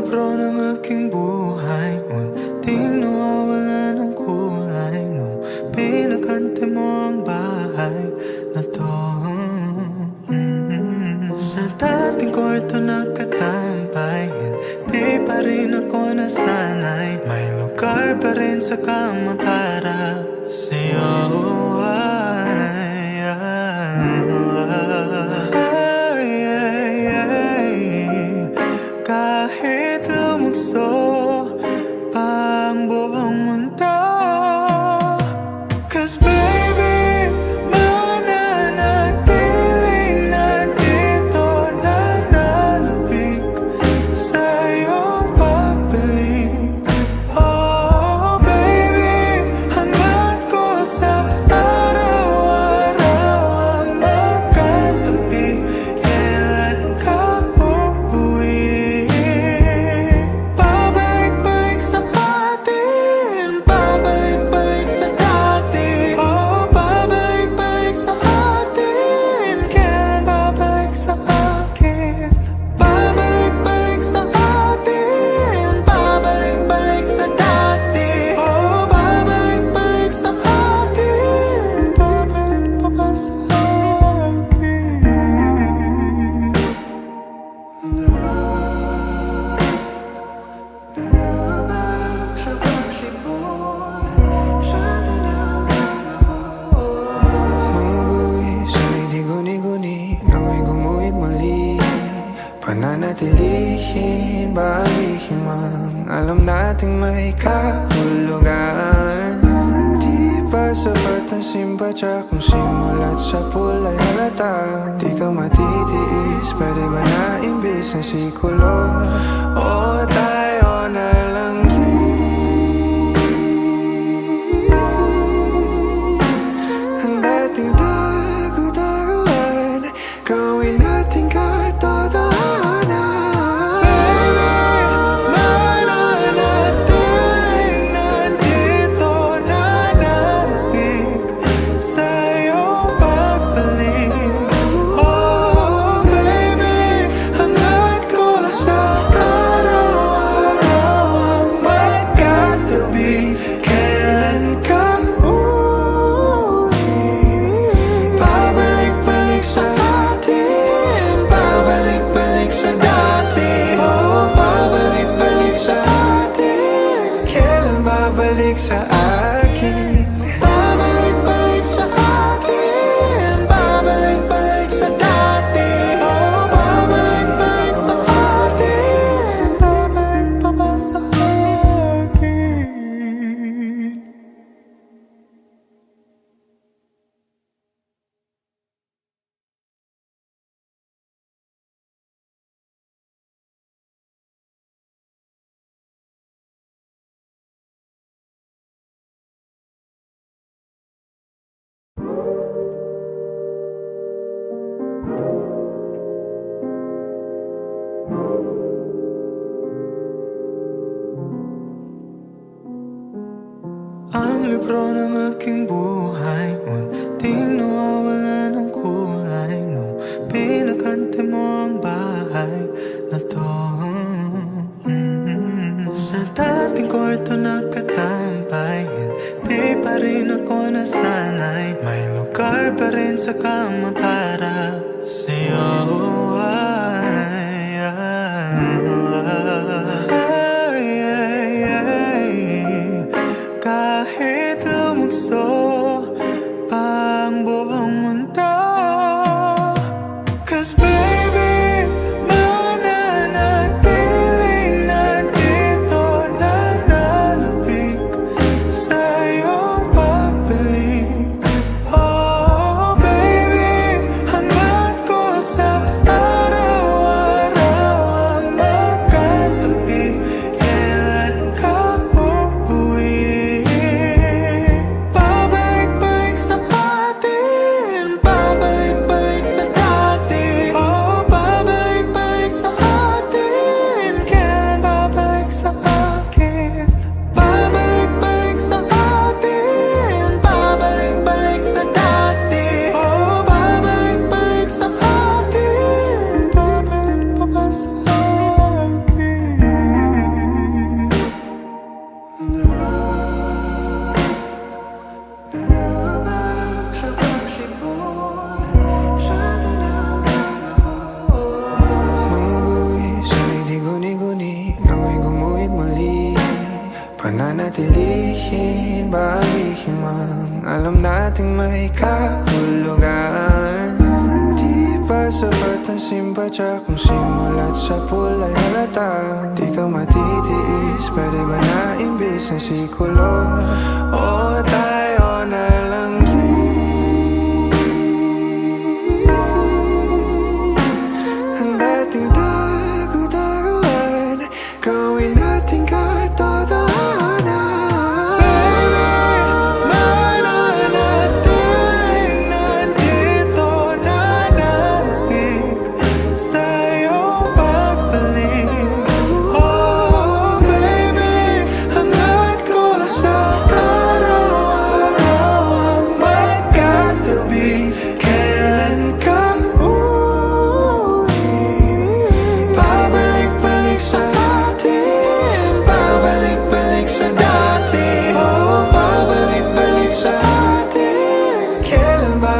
libro ng aking buhay, unting nawawala ng kulay nung pinakante mo ang bahay na to. Sa dating kwarto nakatampay, hindi pa rin ako nasanay. May lugar pa rin sa kama para sa'yo. Kahit lumugso pa ang buong mundo, 'cause baby, mananatiling nandito, nananabik sa iyong pagbalik. Oh baby, hangad ko sa araw-araw ang magkatabi. Kailan ka uuwi? Pabalik-balik sa atin, pabalik-balik sa dati. Oh, pabalik-balik sa atin. Kailan babalik sa akin? Pabalik-balik sa atin, pabalik-balik sa dati. Oh, pabalik-balik sa atin. Babalik pa ba sa akin? Mga sana'y di guni-guni, nawa'y gumuhit muli. Pananatilihin, bahagihin mang alam nating may kahulugan. Di pa sapat ang simpatya kung simulat sa pulay halata. Di ka matitiis, pwede ba na imbis na sikulo? O tayo na lang ang dating tago-taguan, gawin natin katotohanan. Mananatiling nandito, nananabik sa iyong pagbalik. Oh baby, hangad ko sa araw-araw ang magkatabi. Kailan ka uuwi? Pabalik-balik sa atin, pabalik-balik sa dati. Oh, pabalik-balik sa atin. Kailan babalik sa akin? Pabalik-balik sa atin, pabalik-balik sa dati. Oh, pabalik-balik sa atin. Babalik pa ba sa akin? Ang libro ng aking buhay, unting nawawala ng kulay nung pinakante mo ang bahay na to. Sa dating kwarto nakatampay, hindi pa rin ako nasanay. May lugar pa rin sa kama para sa'yo. Kahit lumugso pa ang buong mundo, 'cause baby, mananatiling nandito, nananabik sa iyong pagbalik. Oh baby, hangad ko sa Pananatilihin, balikin mang alam nating may kahulugan. Di ba sapat ang simpatya kung simulat sa pulay halata? Di ka matitiis, pwede ba na imbis na sikulo? O tayo na lang ang dating tago-taguan, gawin natin katotohanan.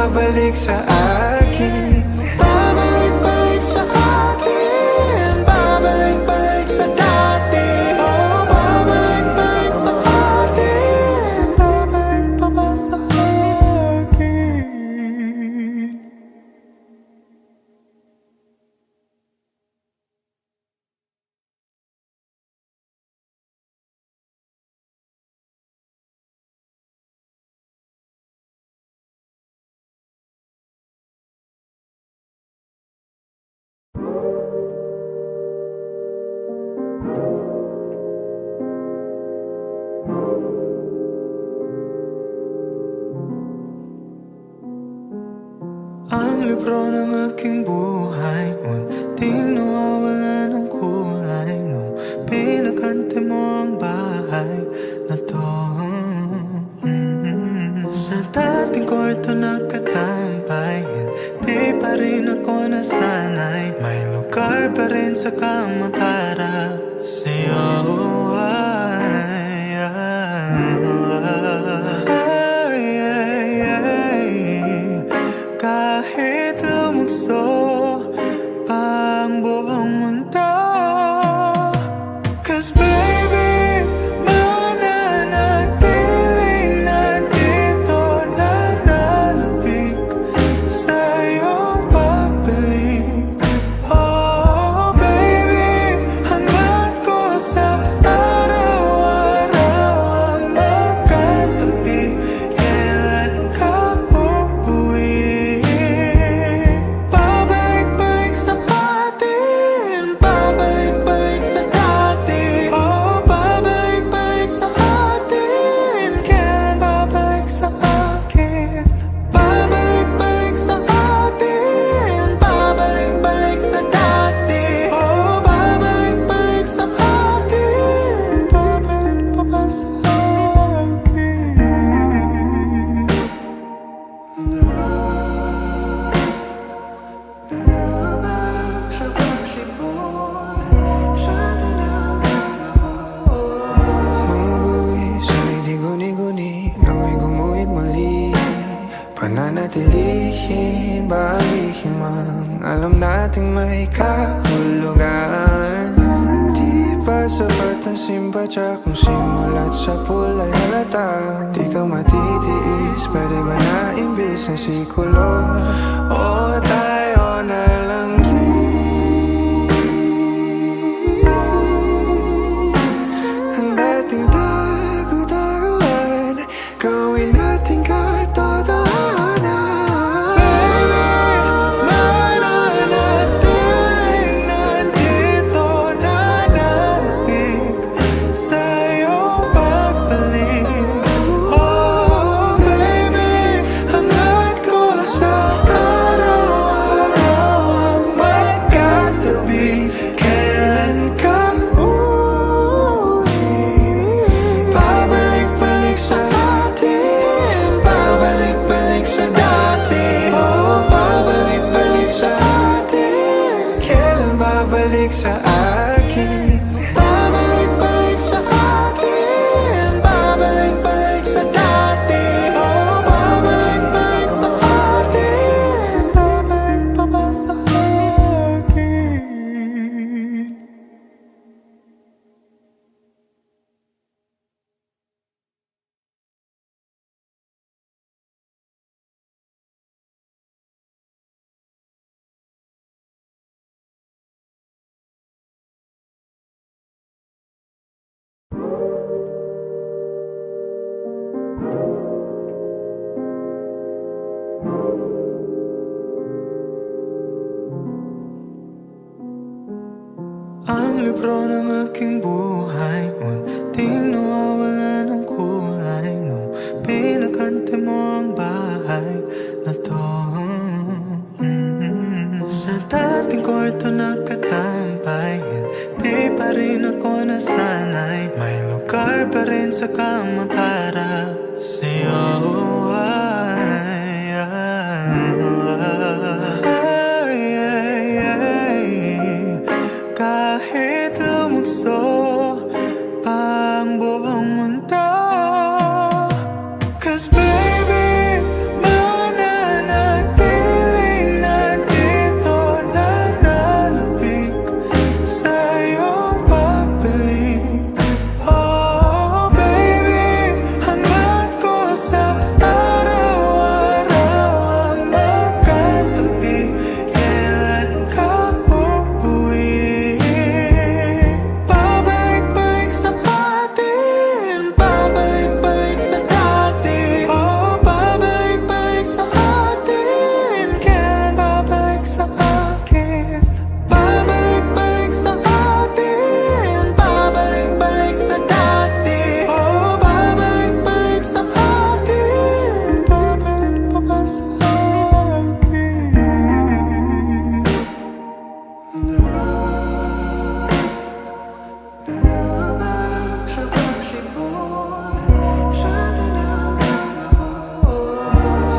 Babalik sa akin, babalik-balik sa atin, babalik-balik sa dati. Oh, babalik-balik sa atin, babalik pa ba sa akin? Ang libro ng aking buhay, unting nawawala ng kulay nung pinakante mo ang bahay na to. Sa dating kwarto nakatampay, hindi pa rin ako nasanay. May lugar pa rin sa kama para sa'yo. Kahit lumugso pa ang buong mundo, 'cause baby, mananatiling nandito, nananabik sa iyong pagbalik. Oh baby, hangad ko sa araw-araw ang magkatabi. Kailan ka uuwi? Pananatilihin, balikin mang alam nating may kahulugan. Di ba sapat ang simpatya kung simulat sa pulay halata? Di ka matitiis, pwede ba na imbis na sikulo? O tayo na lang ang dating tago-taguan, gawin natin katotohanan. Araw libro ng aking buhay, unting nawawala ng kulay nung pinakante mo ang bahay na to. Sa dating kwarto nakatampay, hindi pa rin ako nasanay. May lugar pa rin sa kama para sa'yo. Kahit lumugso pa ang buong mundo, 'cause baby, mananatiling nandito, nananabik sa iyong pagbalik. Oh baby, hangad ko sa araw-araw ang magkatabi. Kailan ka uuwi? Pabalik-balik sa atin, pabalik-balik sa dati. Oh, pabalik-balik sa atin. Kailan babalik sa akin? Pabalik-balik sa atin, pabalik-balik sa dati. Oh, pabalik-balik sa atin. Babalik pa ba sa akin?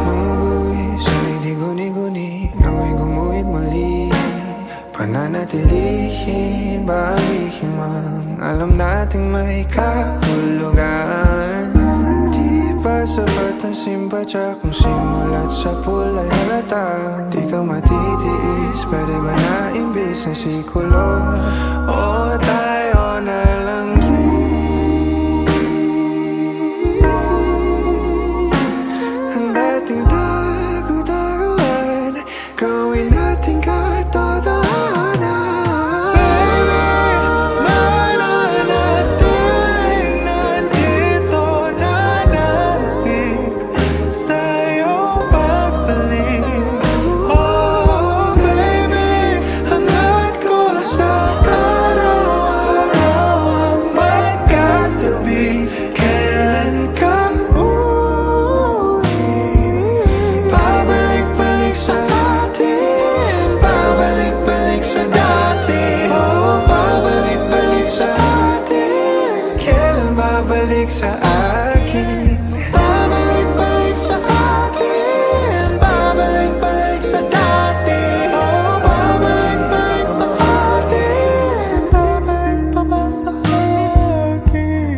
Mga buwis, sana'y di guni-guni, nawa'y gumuhit muli. Pananatilihin, bawihin mang alam nating may kahulugan. Di pa sapat ang simpatya kung simulat sa pulay halata. Di ka matitiis, pwede ba na imbis na sikulo? O tayo na lang ang dating tago-taguan, gawin natin katotohanan. Baby, mananatiling nandito, nananabik sa iyong pagbalik. Oh baby, hangad ko sa araw-araw ang magkatabi. Kailan ka uuwi? Pabalik-balik sa atin, pabalik-balik sa dati. Oh, pabalik-balik sa atin. Kailan babalik sa akin? Pabalik-balik sa atin, pabalik-balik sa dati. Oh, pabalik-balik sa atin. Babalik pa ba sa akin?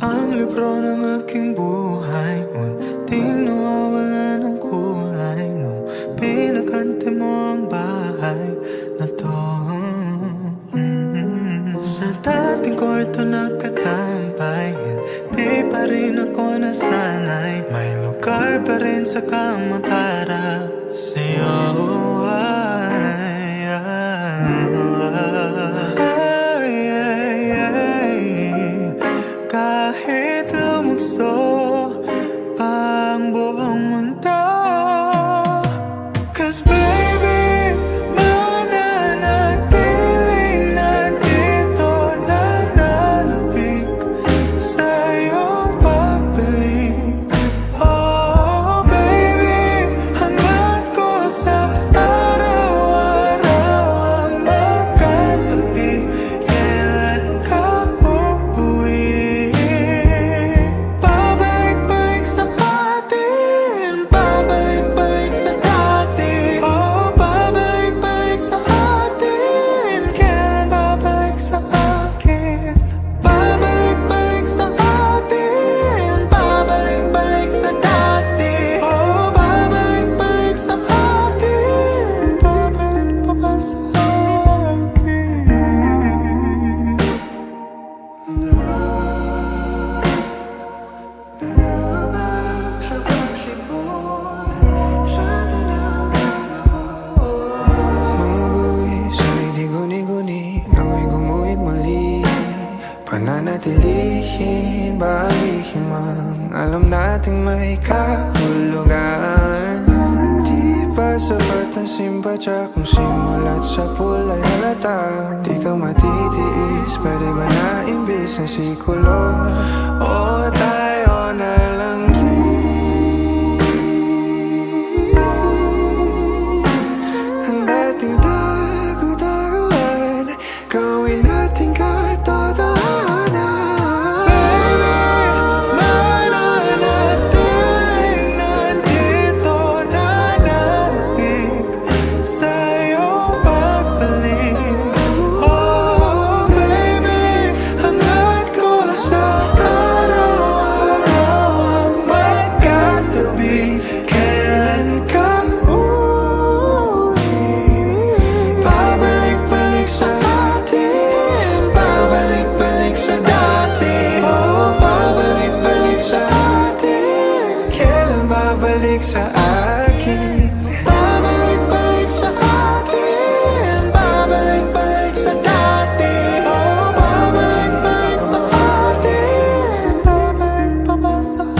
Ang libro ng aking buhay, unting nawawala ng kulay nung pinakante mo ang bahay na to. Sa dating kwarto nakatampay, hindi pa rin ako nasanay. May lugar pa rin sa kama para sa'yo. Kahit lumugso pa ang buong mundo, 'cause baby, mananatiling nandito, nananabik sa iyong pagbalik. Oh baby, pananatilihin, bawihin mang alam nating may kahulugan. Di ba sapat ang simpatya kung simulat sa pulay halata? Di ka matitiis, pwede ba na imbis na sikulo? O tayo na lang ang dating tagu-taguan, gawin natin katotohanan. Baby, mananatiling nandito, nanahimik sa iyong pagbalik. Oh baby, hangad ko sa araw-araw ang magkatabi. Kailan ka uuwi? Babalik-balik sa atin, babalik-balik sa dati. Oh, babalik-balik sa atin. Kailan babalik sa akin? Babalik-balik sa atin, babalik-balik sa dati. Oh, babalik-balik sa atin. Babalik pa ba sa akin?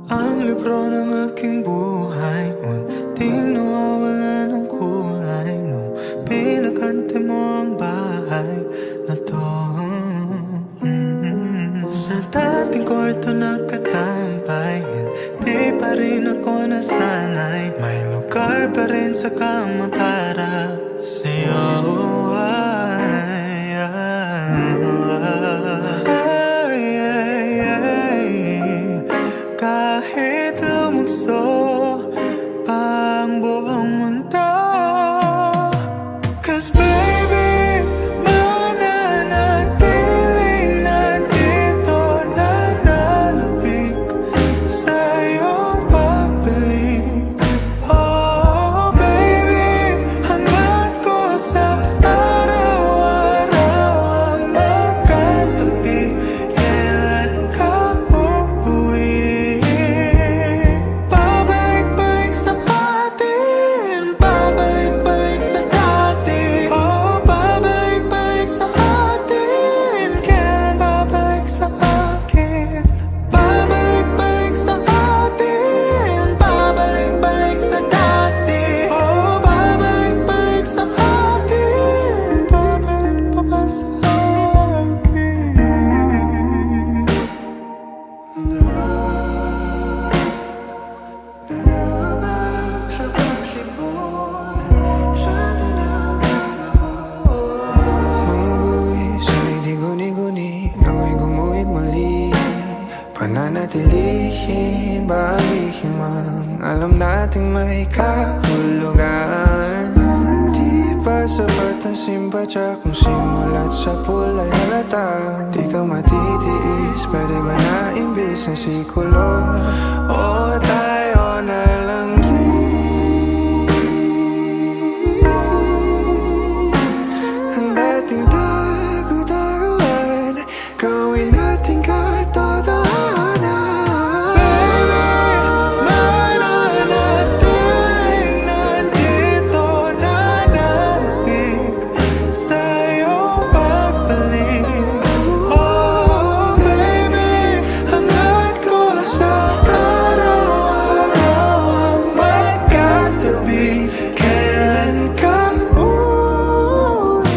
Ang libro ng aking buhay, unting nawawala ng kulay nung pinakante mo ang bahay na to. Sa dating kwarto nakatampay, hindi pa rin ako nasanay. May lugar pa rin sa kama para sa'yo. Kahit lumugso pa ang buong mundo, 'cause baby, mananatiling nandito, nananabik sa iyong pagbalik. Oh baby, hangad ko sa araw-araw ang magkatabi. Kailan ka uuwi? Babalik-balik sa atin, babalik-balik sa dati. Oh, babalik-balik sa atin. Kailan babalik sa akin? Babalik-balik sa atin, babalik-balik sa dati. Oh, babalik-balik sa atin. Babalik pa ba sa akin? Mga sana'y di guni-guni, nawa'y gumuhit muli. Pananatilihin, bawihin mang alam nating may kahulugan. Di ba sapat ang simpatya kung simulat sa pulay halata? Di ka matitiis, pwede ba na imbis na sikulo? O tayo na lang ang dating tagu-taguan, gawin natin katotohanan. Baby, mananatiling nandito, nanahimik sa iyong pagbalik. Oh baby, hangad ko sa araw-araw ang magkatabi. Kailan ka uuwi?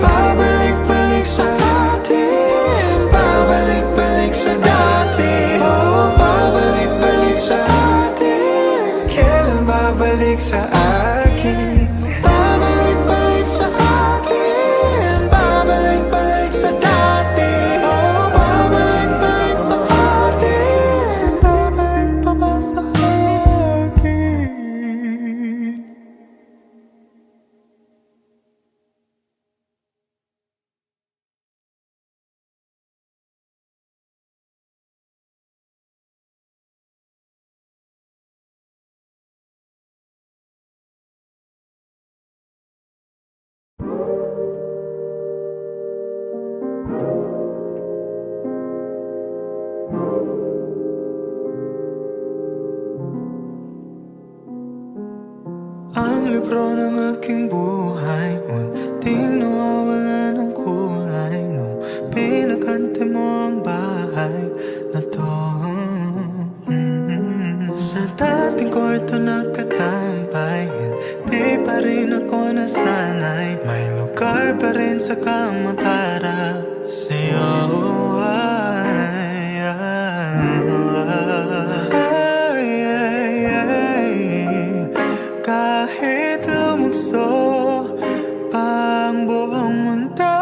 Babalik-balik sa atin, babalik-balik sa dati. Oh, babalik-balik sa atin. Kailan babalik sa akin? Babalik-balik sa atin, babalik-balik sa dati. Oh, babalik-balik sa atin. Babalik pa ba sa akin? libro ng aking buhay, unting nawawala ng kulay nung pinakante mo ang bahay na to. Sa dating kwarto nakatampay, hindi pa rin ako nasanay. May lugar pa rin sa kama para sa'yo. Kahit lumugso pa ang buong mundo,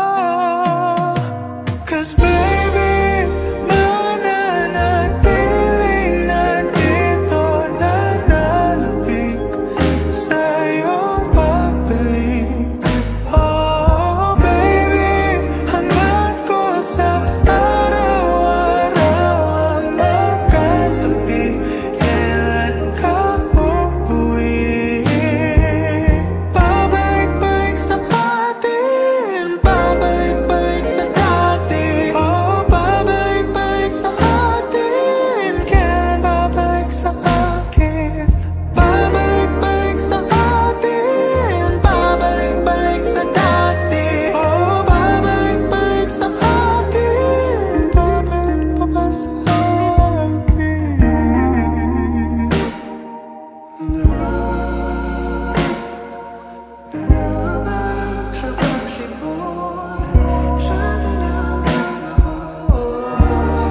'cause baby, mananatiling nandito, nananabik sa iyong pagbalik. Oh baby, hangad ko sa araw-araw ang magkatabi. Kailan ka uuwi? Pabalik-balik sa atin, pabalik-balik sa dati. Oh, pabalik-balik sa atin. Kailan babalik sa akin? Pabalik-balik sa atin, pabalik-balik sa dati. Oh, pabalik-balik sa atin. Babalik pa ba sa akin?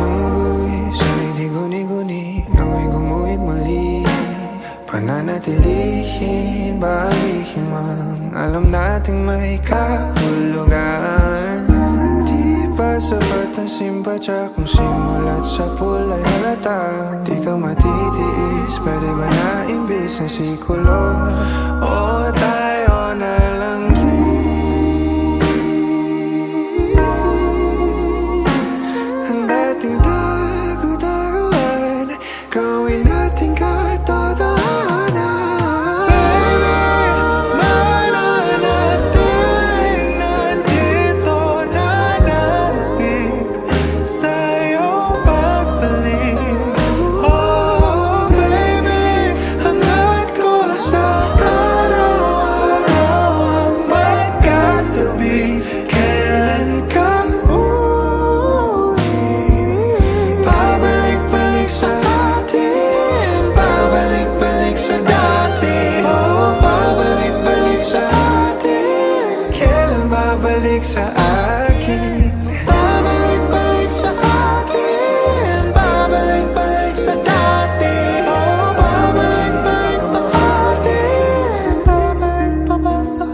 Mamuguwi sa guni-guni, nawa'y gumuhit muli. Pananatilihin, bahagihin mang alam nating may kahulugan. Di pa sapat ang simpatya kung simulat sa pulay halata. Di ka matitiis, pwede ba na imbis na sikulo? O tayo na lang ang dating tago-taguan, gawin natin katotohanan. Baby, mananatiling nandito, nananabik sa iyong pagbalik. Oh baby, hangad ko sa araw-araw ang magkatabi. Kailan ka uuwi? Pabalik-balik sa atin, pabalik-balik sa dati. Oh, pabalik-balik sa atin. Kailan babalik sa akin? Pabalik-balik sa atin, pabalik-balik sa dati. Oh, pabalik-balik sa atin. Babalik pa ba sa akin?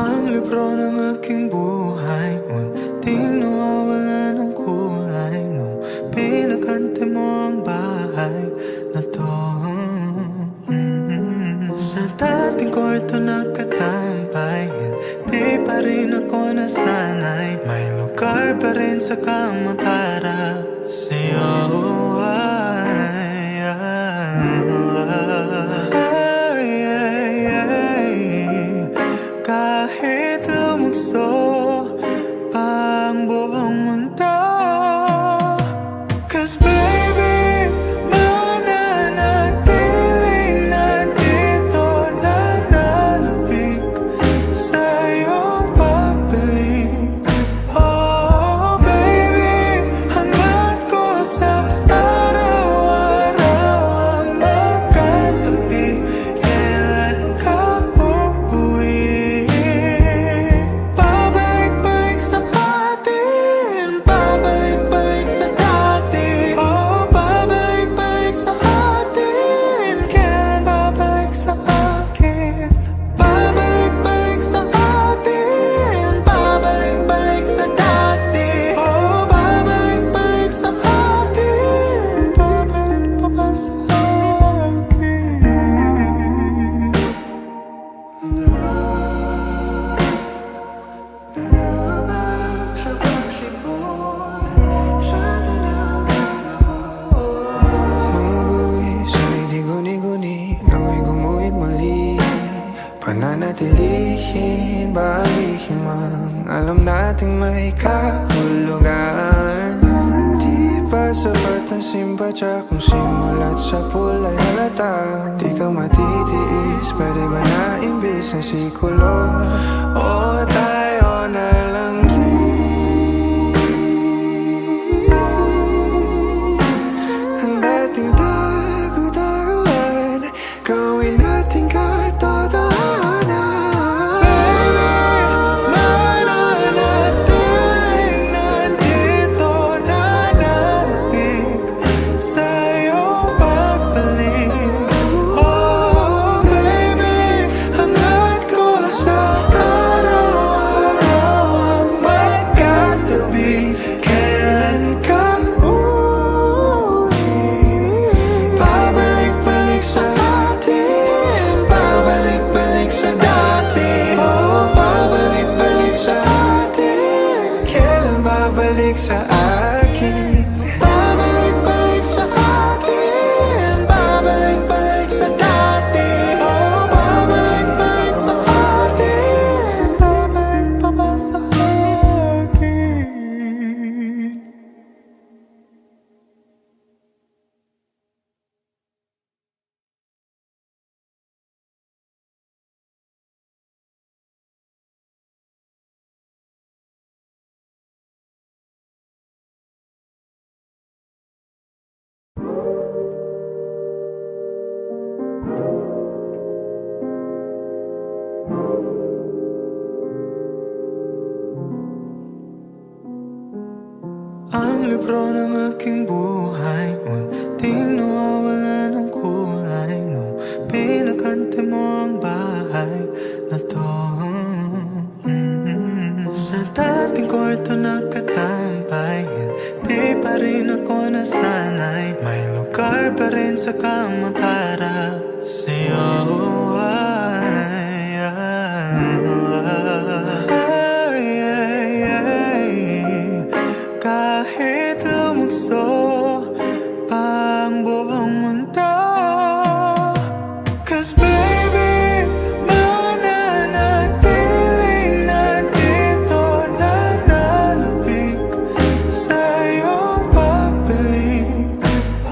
Ang libro ng aking buhay, unting nawawala ng kulay nung pinakante mo ang bahay na to. Sa dating kwarto nakatampay, hindi pa rin ako nasanay. May lugar pa rin sa kama para sa'yo. Kahit lumugso pa ang buong mundo, 'cause baby, mananatiling nandito, nananabik sa iyong pagbalik. Oh baby, hangad ko sa alam nating may kahulugan. Di ba sapat ang simpatya kung simula't sa pulay halata? Di ka matitiis, pwede ba na imbis na sikulo? O tayo na lang ang dating tagu-taguan, gawin natin katotohanan. Babalik sa akin, babalik-balik sa atin, babalik-balik sa dati. Oh, babalik-balik sa atin, babalik pa ba sa akin? Ang libro ng aking buhay, unting nawawala ng kulay nung pinakante mo ang bahay na to. Sa dating kwarto nakatambay, hindi pa rin ako nasanay. May lugar pa rin sa kama para sa'yo. Kahit lumugso pa ang buong mundo, 'cause baby, mananatiling nandito, nananabik sa iyong pagbalik.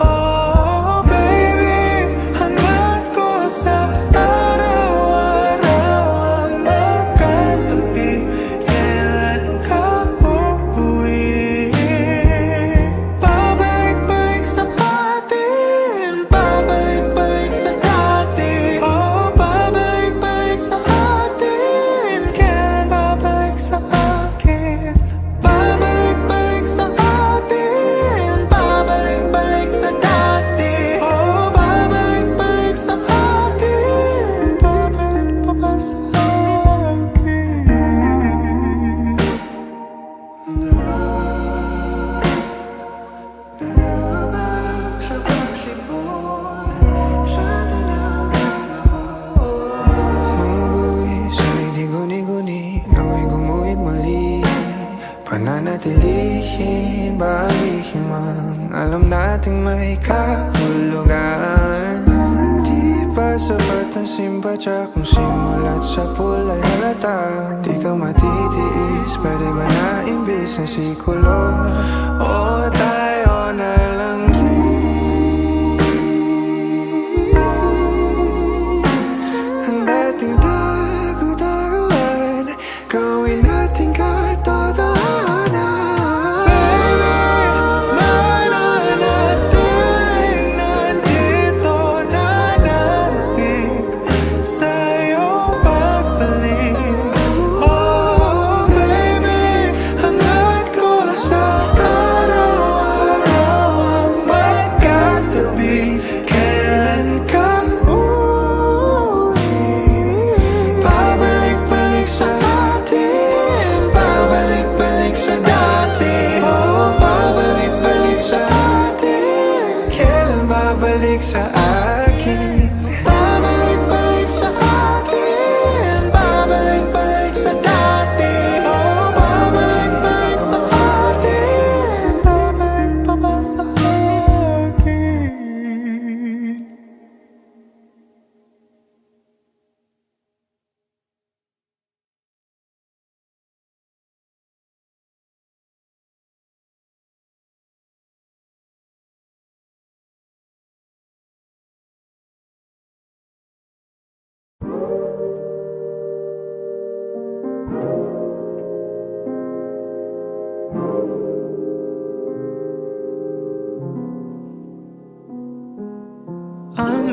Oh baby, hangad ko sa araw-araw ang magkatabi. Kailan ka uuwi? Pananatilihin, balikin man, alam nating may kahulugan. Di ba sapat ang simpatya kung simulat sa pulay halata? Di ka matitiis, pwede ba na imbis na sikulo? O tayo na lang ang dating tagu-taguan, gawin natin katotohanan. Araw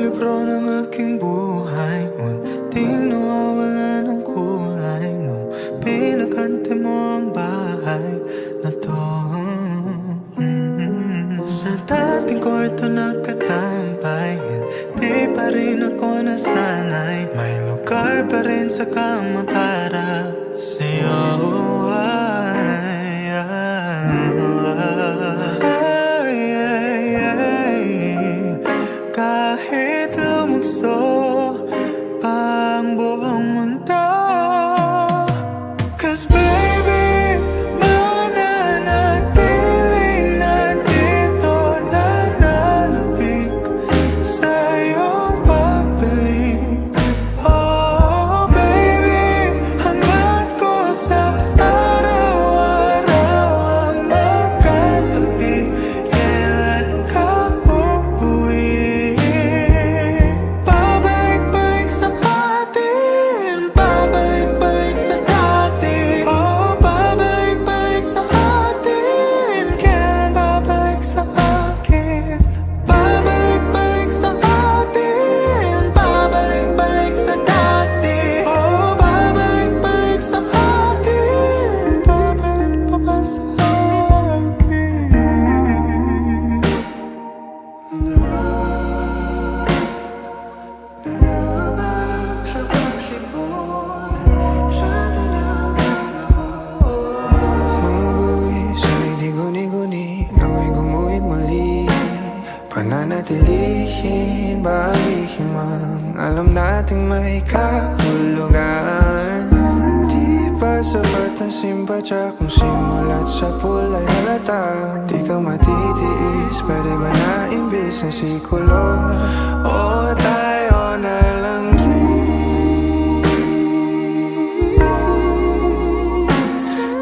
libro ng aking buhay, unting nawawala ng kulay nung pinakante mo ang bahay na to. Sa dating kwarto nakatampay, hindi pa rin ako nasanay. May lugar pa rin sa kama para sa'yo. Kahit lumugso pa ang buong mundo, 'cause baby, mananatiling nandito, nananabik sa iyong pagbalik. Oh baby, hangad ko sa araw-araw ang magkatabi. Kailan ka uuwi? Pabalik-balik sa atin, pabalik-balik sa dati. Oh, pabalik-balik sa atin. Kailan babalik sa akin? Pabalik-balik sa atin, pabalik-balik sa dati. Oh, pabalik-balik sa atin. Babalik pa ba sa akin? Mumuguwi sa di guni-guni, nawa'y gumuhit muli. Pananatilihin, bawihin mang alam nating may kahulugan. Di pa sapat ang simpatya kung simulat sa pulay halata. Di ka matitiis, pwede ba na imbis na sikulo? O tayo na lang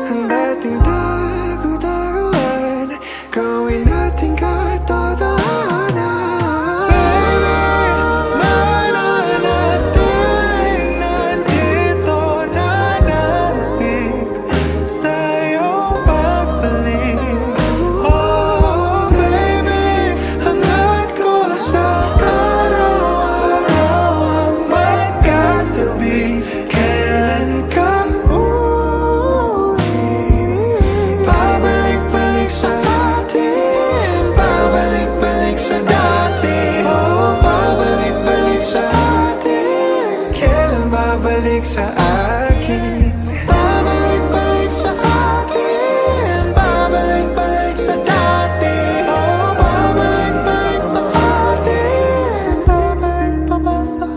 ang dating tago-taguan, gawin natin katotohanan. Baby, mananatiling nandito, nananabik sa iyong pagbalik. Oh baby, hangad ko sa araw-araw ang magkatabi. Kailan ka uuwi? Pabalik-balik sa atin, pabalik-balik sa dati. Oh, pabalik-balik sa atin. Kailan babalik sa akin? Pabalik-balik sa atin, pabalik-balik sa dati. Oh, pabalik-balik sa atin. Babalik pa ba sa akin?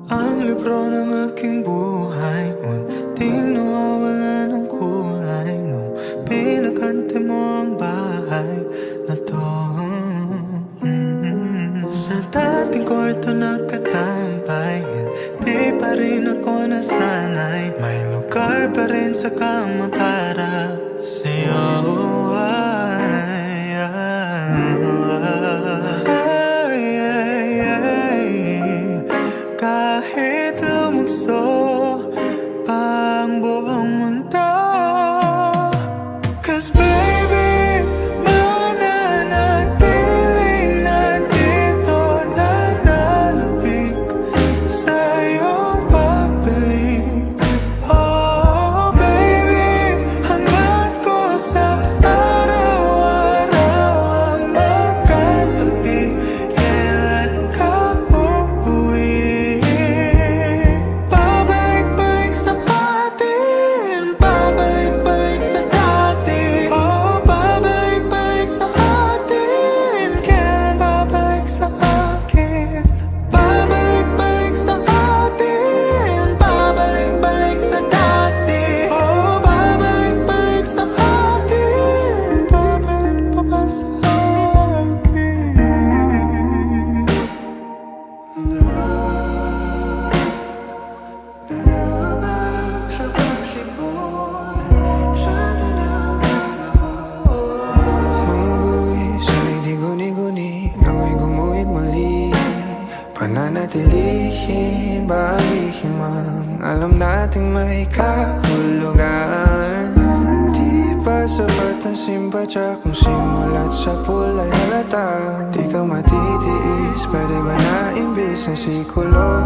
Ang libro ng aking buhay, unting nawawala ng kulay nung pinakante mo ang bahay na to. Sa dating kwarto nakatampay, hindi pa rin ako nasanay. May lugar pa rin sa kama para sa'yo. Kahit lumugso pa ang buong mundo, 'cause baby, mananatiling nandito, nananabik sa iyong pagbalik. Oh baby, Pananatilihin, balikin mang alam nating may kahulugan. Di ba sapat ang simbadya kung simulat sa pulay halata? Di ka matitiis, pwede ba na imbis na sikulo?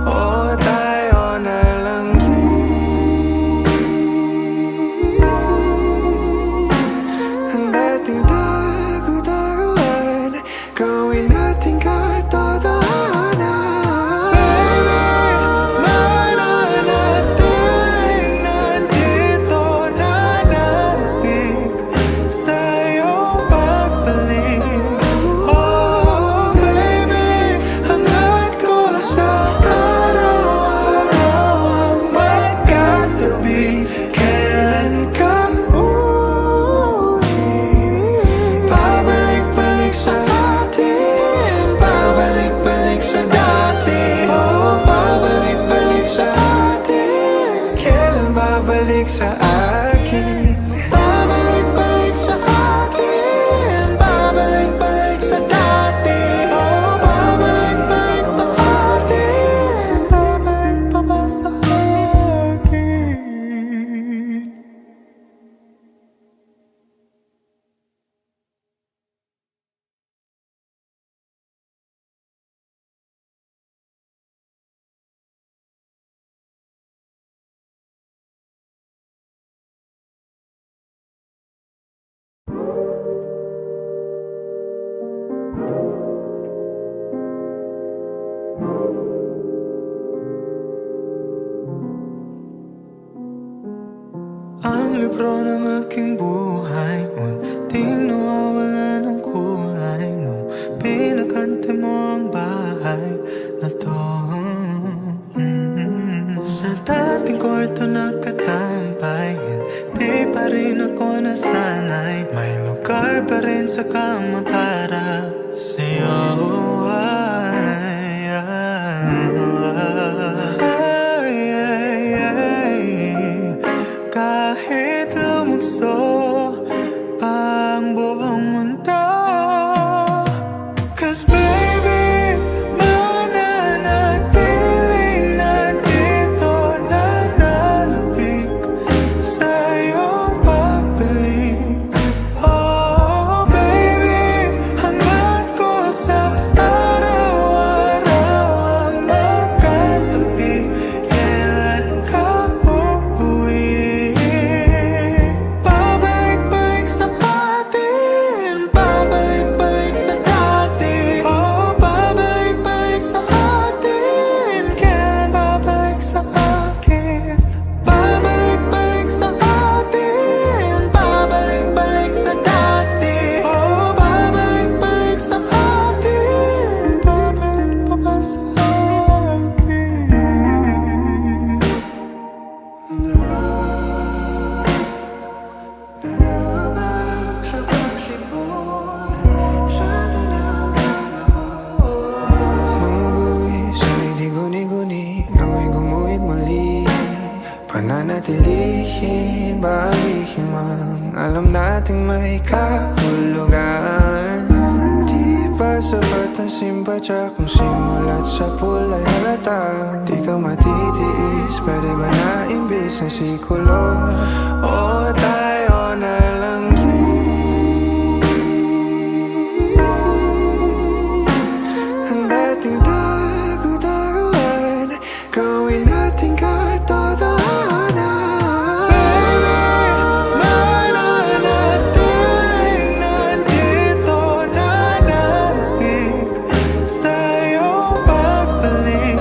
O tayo na lang ang dating tagu-taguan, gawin natin katotohanan. Baby, mananatiling nandito, nananabik sa iyong pagbalik. Oh baby, hangad ko sa araw-araw ang magkatabi. Kailan ka uuwi? Pabalik-balik sa atin, pabalik-balik sa dati. Oh, pabalik-balik sa atin. Kailan babalik sa akin? Pabalik-balik sa atin, pabalik-balik sa dati. Oh, pabalik-balik sa atin. Babalik pa ba sa akin? Ang libro ng aking buhay, unting nawawala ng kulay nung pinakante mo ang bahay na to. Sa dating kwarto nakatambay, hindi pa rin ako nasanay. May lugar pa rin sa kama para sa'yo. Kahit lumugso pa ang buong mundo, 'cause baby, mananatiling nandito, nananabik sa iyong pagbalik. Oh baby, hangad ko sa araw-araw ang magkatabi. Kailan ka uuwi? Pabalik-balik sa atin, pabalik-balik sa dati. Oh, pabalik-balik sa atin. Kailan babalik sa akin? Pabalik-balik sa atin, pabalik-balik sa dati. Oh, pabalik-balik sa atin. Babalik pa ba sa akin? Manguguwi, sana'y di guni-guni, nawa'y gumuhit muli. Pananatilihin, balikin mang alam nating may kahulugan. Di ba sapat ang simbadya kung simulat sa pulay halata? Di ka matitiis, pwede ba na imbis na sikulo? O tayo na lang ang dating tagu-taguan, gawin natin katotohanan. Baby, mananatiling nandito, nananabik sa iyong pagbalik.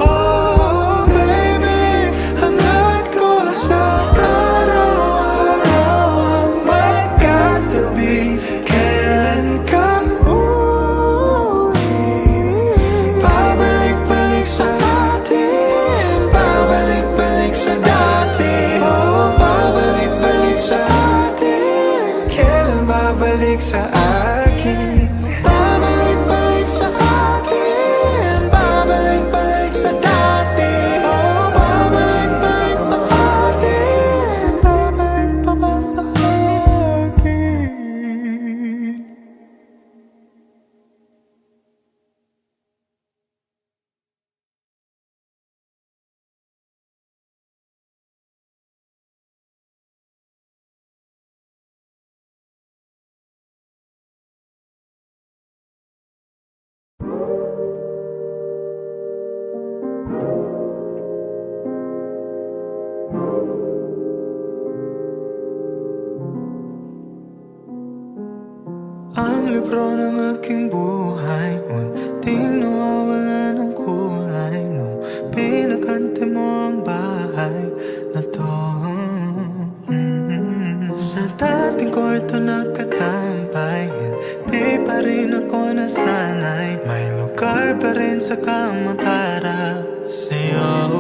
Oh baby, hangad ko sa araw-araw libro ng aking buhay, unting nawawala ng kulay nung pinakante mo ang bahay na to. Sa dating kwarto nakatampay, hindi pa rin ako nasanay. May lugar pa rin sa kama para sa'yo.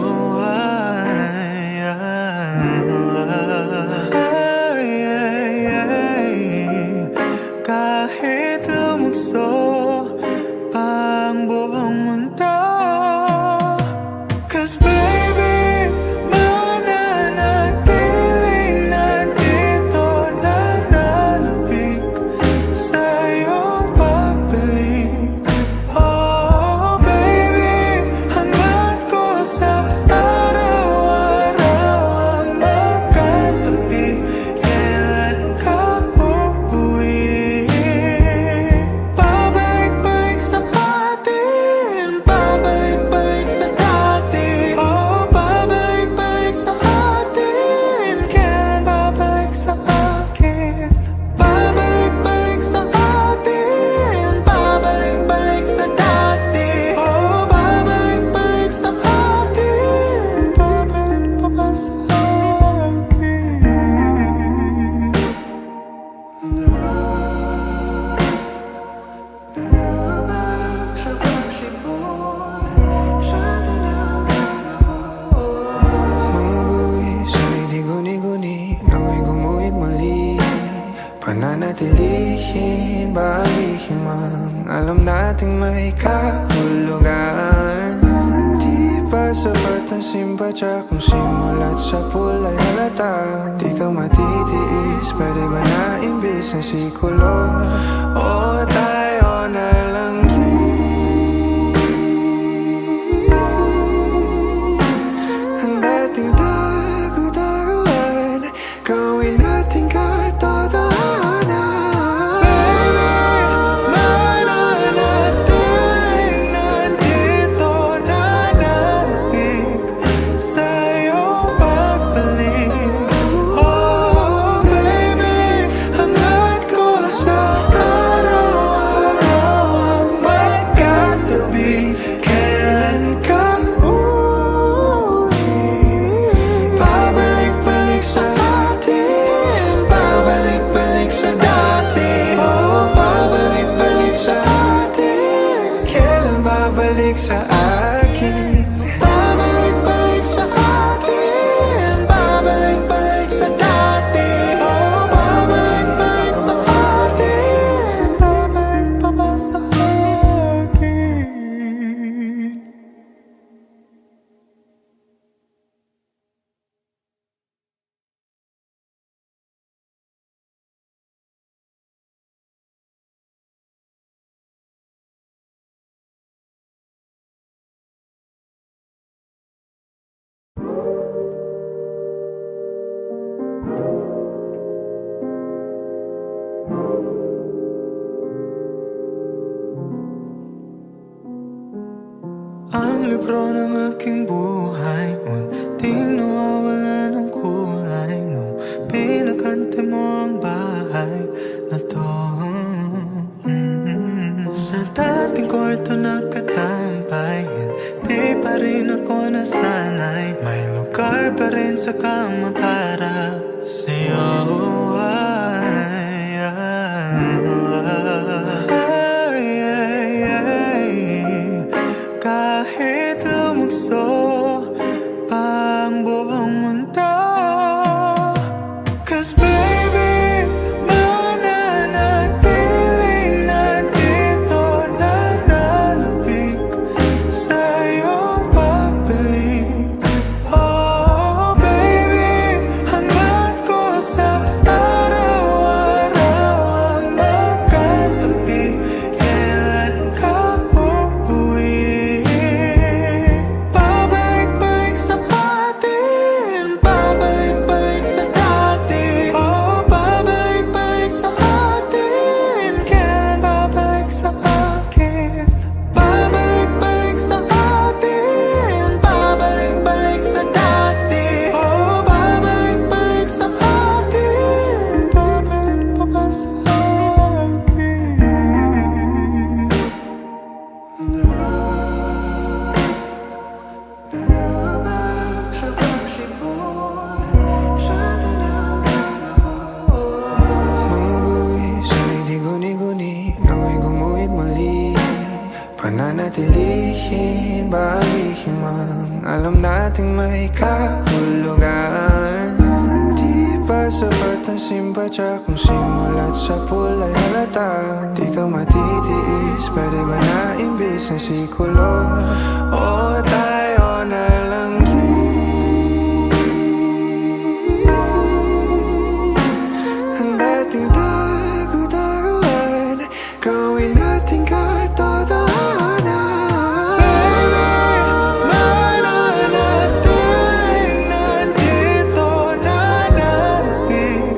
Kahit lumugso pa ang buong mundo, 'cause baby, mananatiling nandito, nananabik sa iyong pagbalik. Oh baby, hangad ko sa araw-araw ang magkatabi. Kailan ka uuwi? Pabalik-balik sa atin, pabalik-balik sa dati. Oh, pabalik-balik sa atin. Kailan babalik sa akin? Pabalik-balik sa atin, pabalik-balik sa dati. Oh, pabalik-balik sa atin. Babalik pa ba sa akin? Mga buwis, hindi guni-guni, nawa'y gumuhit muli. Pananatilihin, bawihin mang alam nating may kahulugan. Di pa sapat ang simpatya kung simulat sa pulay halata. Di ka matitiis, pwede ba na imbis na sikulo? O tayo na lang ang dating tago-taguan, gawin nating katotohanan. Baby, mananatiling nandito, nananabik sa iyong pagbalik. Oh baby, hangad ko sa araw-araw ang magkatabi. Kailan ka uuwi? Pabalik-balik sa atin, pabalik-balik sa dati. Oh, pabalik-balik sa atin. Kailan babalik sa akin? Pabalik-balik sa atin, pabalik-balik sa dati. Oh, pabalik-balik sa atin. Babalik pa ba sa akin? Ang libro ng aking buhay, unting nawawala ng kulay nung pinakante mo ang bahay na to. Sa dating kwarto nakatampay, hindi pa rin ako nasanay. May lugar pa rin sa kama para sa'yo. Kahit lumugso pa ang buong mundo, 'cause baby, mananatiling nandito, nananabik sa iyong pagbalik. Oh baby, hangad ko sa Pananatilihin, bawihin mang alam nating may kahulugan. Di ba sapat ang simbadya kung simulat sa pulay halata? Di ka matitiis, pwede ba na imbis na sikulo? O tayo na lang ang dating tagu-taguan, gawin natin katotohanan. Mananatiling nandito, nananabik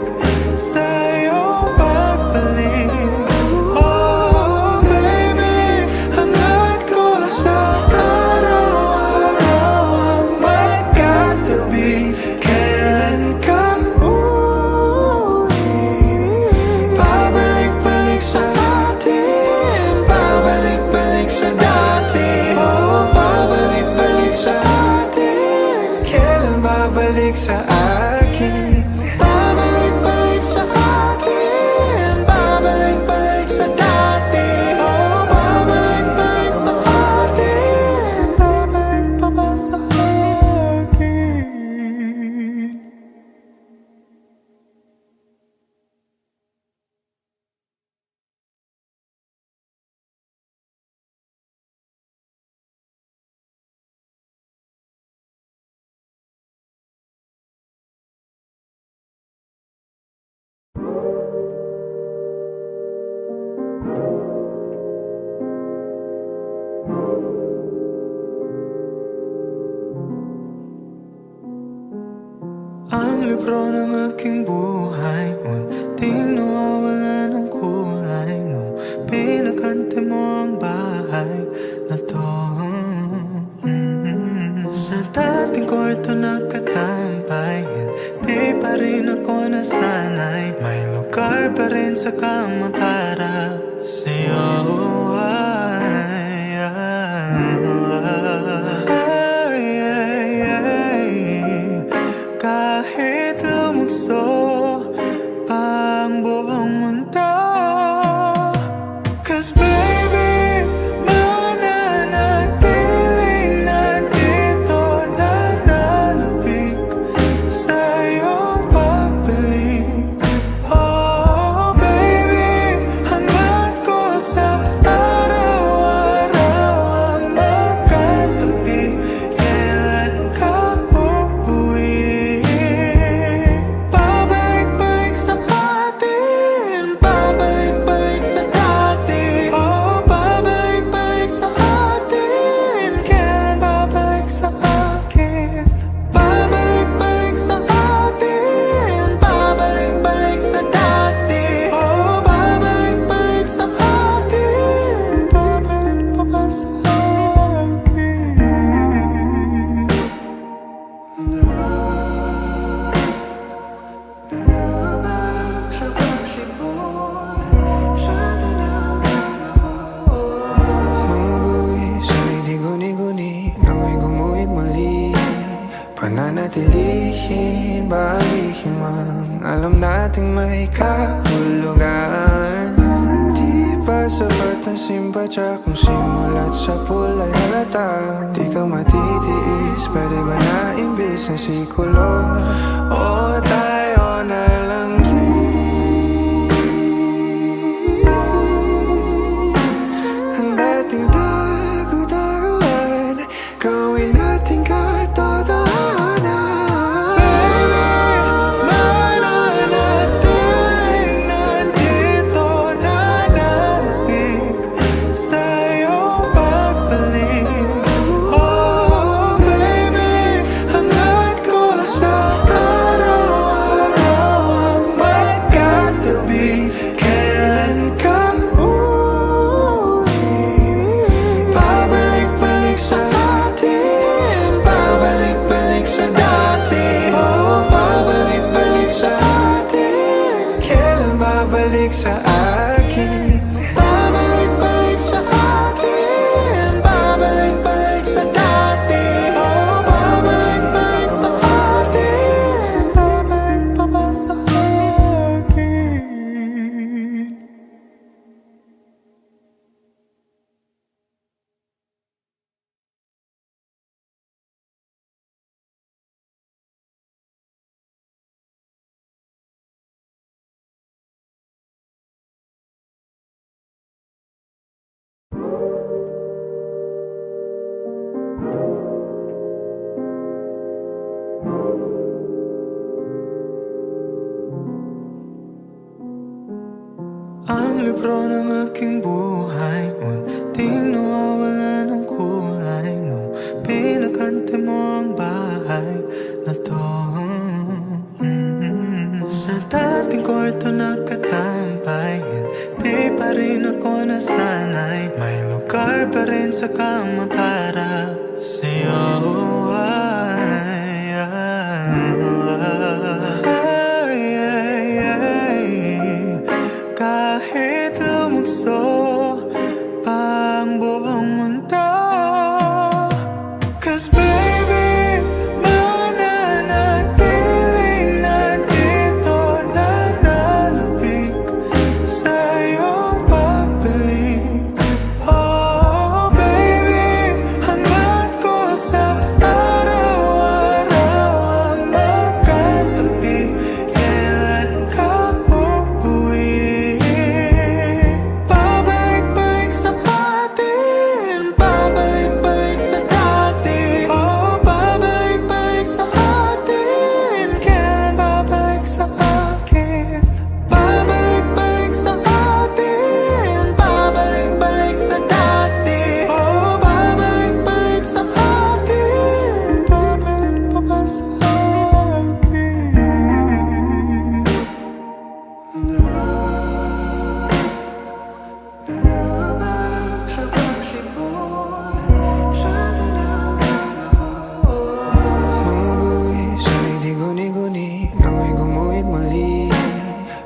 sa iyong pagbalik. Oh baby, hangad ko sa araw-araw ang magkatabi. Kailan ka uuwi? Babalik-balik sa atin, babalik-balik sa dati. Oh, babalik-balik sa atin. Kailan babalik sa akin? Babalik-balik sa atin, babalik-balik sa dati. Oh, babalik-balik sa atin. Babalik pa ba sa akin? Ang libro ng aking buhay, unting nawawala ng kulay nung pinakante mo ang bahay na to. Sa dating kwarto nakatambay, hindi pa rin ako nasanay. May lugar pa rin sa kama para sa'yo. Kahit lumugso pa ang buong mundo, 'cause baby, mananatiling nandito, nananabik sa iyong pagbalik. Oh baby, hangad ko sa araw-araw ang magkatabi. Kailan ka uuwi? Babalik-balik sa atin, babalik-balik sa dati. Oh, babalik-balik sa atin. Kailan babalik sa akin? Babalik-balik sa atin, babalik-balik sa dati. Oh, babalik-balik sa atin. Babalik pa ba sa akin? Mga sana'y di guni-guni, nawa'y gumuhit muli. Pananatilihin, bawihin mang alam nating may kahulugan. Di ba sapat ang simbadya kung simulat sa pulay halata? Di ka matitiis, pwede ba na imbis na sikulo? O tayo na lang ang dating tagu-taguan, gawin natin katotohanan. Mananatiling nandito, nananabik sa iyong pagbalik. Oh baby, hangad ko sa araw-araw libro ng aking buhay, unting nawawala ng kulay nung pinakante mo ang bahay na to. Sa dating kwarto nakatampay, hindi pa rin ako nasanay. May lugar pa rin sa kama para sa'yo. Kahit lumugso pa ang buong mundo, 'cause baby, mananatiling nandito, nananabik sa iyong pagbalik. Oh baby, hangad ko sa araw-araw ang magkatabi. Kailan ka uuwi? Pabalik-balik sa atin, pabalik-balik sa dati. Oh, pabalik-balik sa atin. Kailan babalik sa akin? Pabalik-balik sa atin, pabalik-balik sa dati. Oh, pabalik-balik sa atin. Babalik pa ba sa akin? Umuwi sa guni-guni, nawa'y gumuhit muli.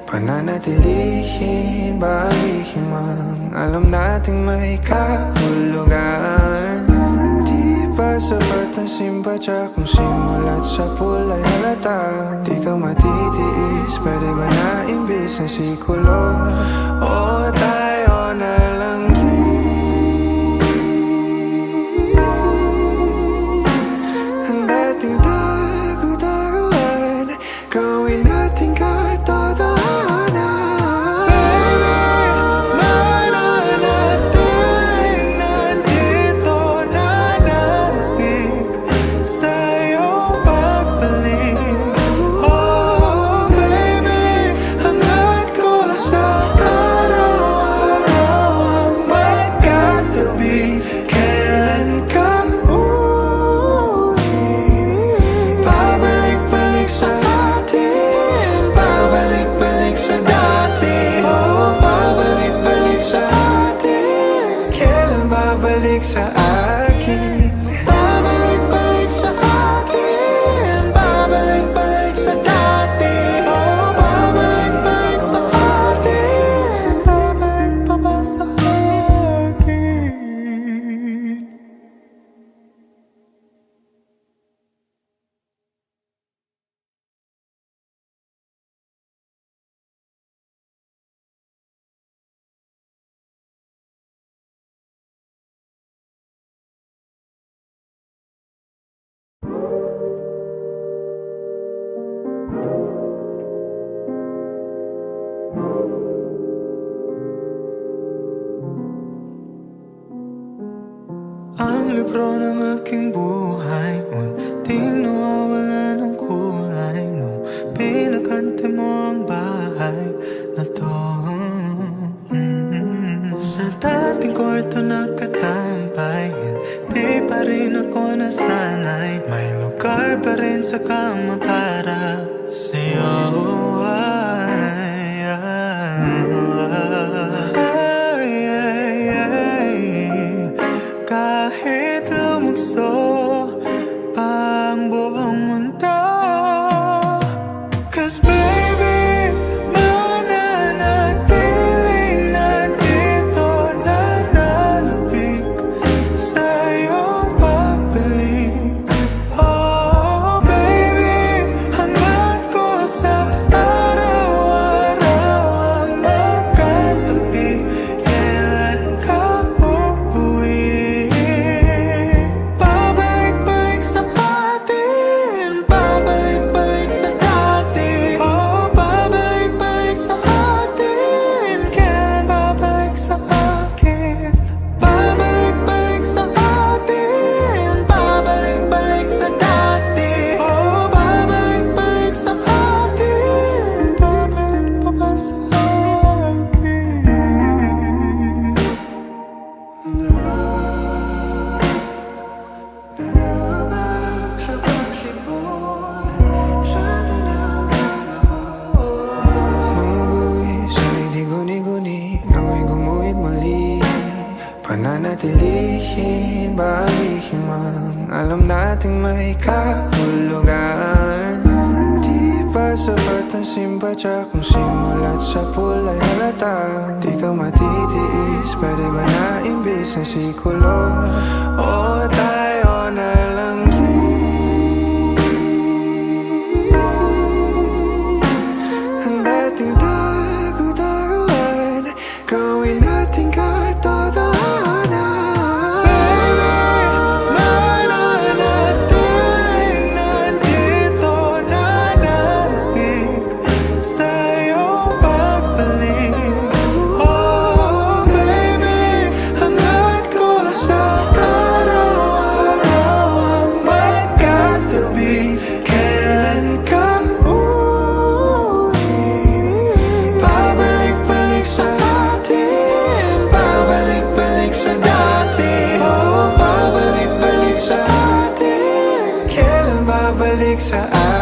Pananatilihin, bawihin mang alam nating may kahulugan. Di pa sapat ang simpatya kung simulat sa pulay halata. Di ka matitiis, pwede ba na imbis na sikulo? O tayo na lang ang dating tago-taguan, gawin natin katotohanan. Baby, mananatiling nandito, nananabik sa iyong pagbalik. Oh baby, hangad ko sa araw-araw ang magkatabi. Kailan ka uuwi? Pabalik-balik sa atin, pabalik-balik sa dati. Oh, pabalik-balik sa atin. Kailan babalik sa akin? Pabalik-balik sa atin, pabalik-balik sa dati. Oh, pabalik-balik sa atin. Babalik pa ba sa akin? Ang libro ng aking buhay, unting nawawala ng kulay nung pinakante mo ang bahay na to. Sa dating kwarto nakatampay, hindi pa rin ako nasanay. May lugar pa rin sa kama para sa'yo. Kahit lumugso pa ang buong mundo, 'cause baby, mananatiling nandito, nananabik sa iyong pagbalik. Oh baby, hangad ko sa Nanatilihin, balikin man alam nating may kahulugan. Di pa sapat ang simpatya kung simula't sa pulay halata. Di ka matitiis, pwede ba na imbis na sikulo? O tayo na lang ang dating tago-taguan, gawin natin katotohanan. Baby, mananatiling nandito na nalamig sa iyong pagbalik. Oh baby, hangad ko sa araw-araw ang magkatabi. Kailan ka babalik-balik sa atin, babalik-balik sa dati. Oh, babalik-balik sa atin. Kailan babalik sa atin?